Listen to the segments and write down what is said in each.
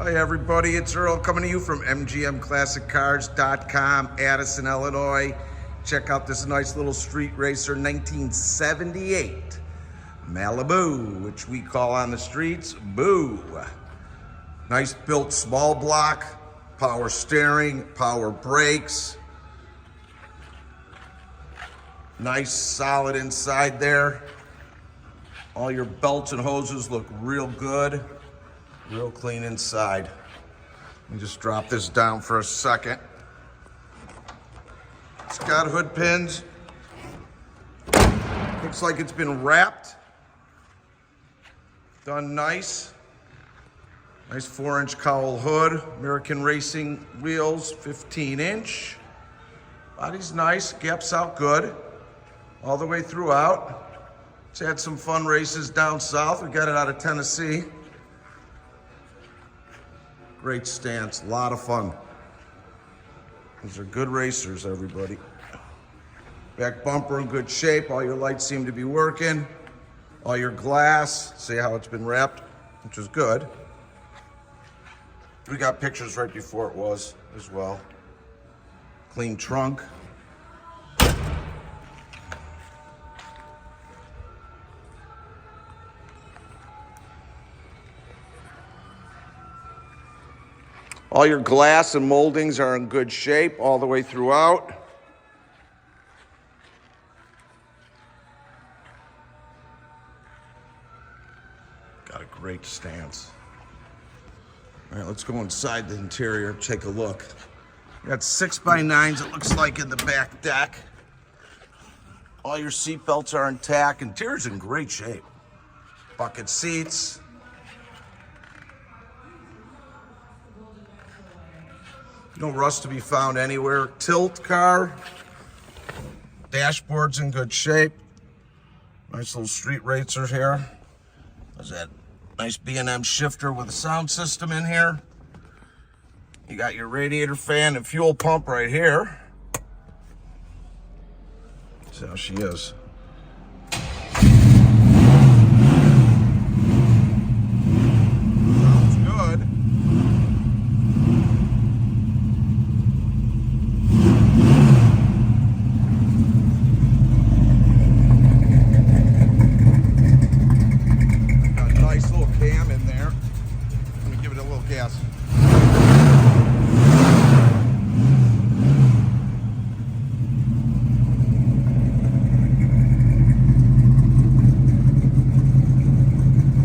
Hi everybody, it's Earl coming to you from MGMClassicCars.com, Addison, Illinois. Check out this nice little street racer 1978 Malibu, which we call on the streets Boo. Nice built small block, power steering, power brakes. Nice solid inside there. All your belts and hoses look real good. Real clean inside. Let me just drop this down for a second. It's got hood pins. Looks like it's been wrapped. Done nice. Nice 4-inch cowl hood. American Racing wheels, 15-inch. Body's nice, gaps out good. All the way throughout. It's had some fun races down south. We got it out of Tennessee. Great stance, a lot of fun. These are good racers, everybody. Back bumper in good shape. All your lights seem to be working. All your glass, see how it's been wrapped, which is good. We got pictures right before it was as well. Clean trunk. All your glass and moldings are in good shape all the way throughout. Got a great stance. All right, let's go inside the interior, take a look. You got 6x9s, it looks like, in the back deck. All your seat belts are intact. Interior's in great shape. Bucket seats. No rust to be found anywhere. Tilt car. Dashboard's in good shape. Nice little street racer here. There's that nice B&M shifter with a sound system in here. You got your radiator fan and fuel pump right here. That's how she is. Sounds good. Gas.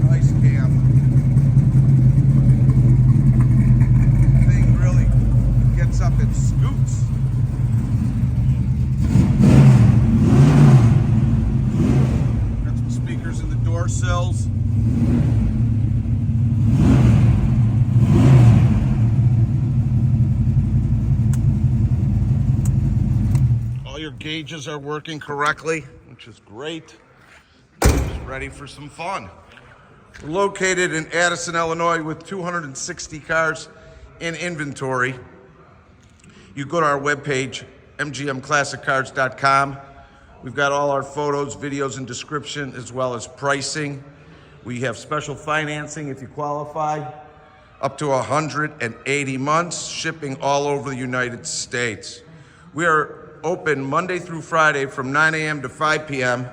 Nice cam. Thing really gets up and scoots. Got some speakers in the door sills. Your gauges are working correctly, which is great. Just ready for some fun. We're located in Addison, Illinois with 260 cars in inventory. You go to our webpage, mgmclassiccars.com. We've got all our photos, videos, and description, as well as pricing. We have special financing if you qualify, up to 180 months, shipping all over the United States. We are open Monday through Friday from 9 a.m. to 5 p.m.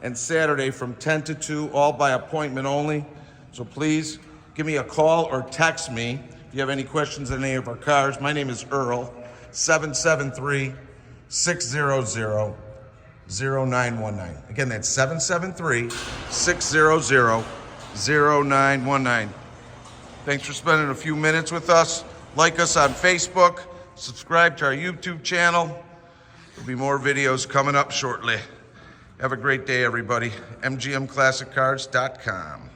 and Saturday from 10 to 2, all by appointment only. So please give me a call or text me if you have any questions on any of our cars. My name is Earl, 773-600-0919. Again, that's 773-600-0919. Thanks for spending a few minutes with us. Like us on Facebook, subscribe to our YouTube channel. There'll be more videos coming up shortly. Have a great day, everybody. MGMClassicCars.com.